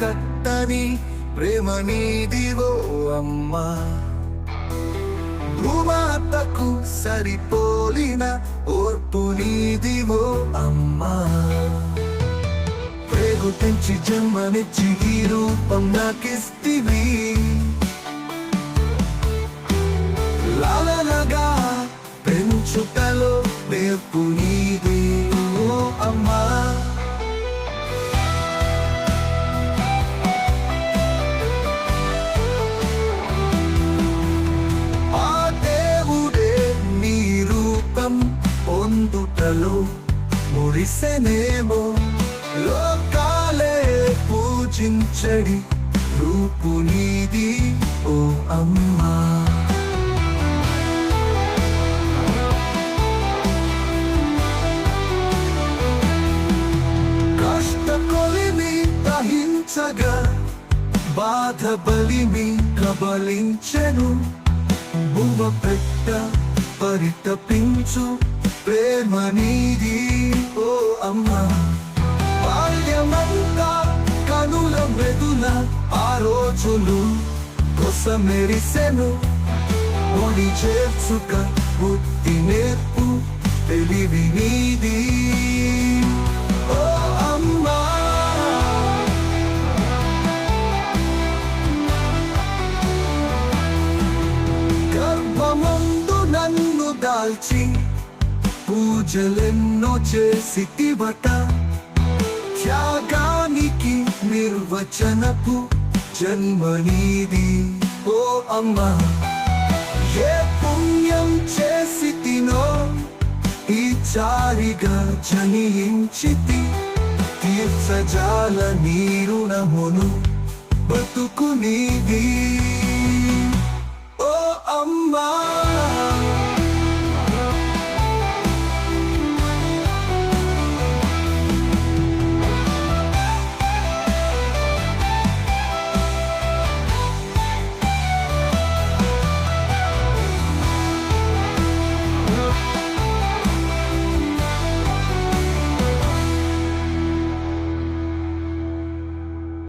కట్టని ప్రేమ నీదివో అమ్మా. భూమాతకు సరిపోలిన ఓర్పు నీదివో అమ్మా. ప్రేగు తెంచి జన్మనిచ్చి ఈ రూపం నాకిస్తివి. లాలనగా పెంచుటలో నేర్పు నీది ఓ అమ్మా. ఆ దేవుడే నీ రూపం పొందుటలో మురిసెనేమో. లోకాలే పూజించడి రూపు నీది ఓ అమ్మా. కష్టకొలిమి దహించగా బాధ బలిమి కబలించెను. భువ పెట్ట పరితపించు ప్రేమ నీది ఓ అమ్మా. బాల్యమంతా కనుల మెదుల ఆ రోజులు కొసమెరిసెను. ఒడి చేర్చుక బుద్ధి నేర్పు తెలివి నీది ఓ అమ్మా. గర్భమందు నన్ను దాల్చి పూజలెన్నో చేసితివట. త్యాగానికి నిర్వచనపు జన్మ నీది ఓ అమ్మా. ఏ పుణ్యం చేసి తినో ఈ చారిగా జనించితి. తీర్చజాల నీరుణమును బతుకు నీది ఓ అమ్మా.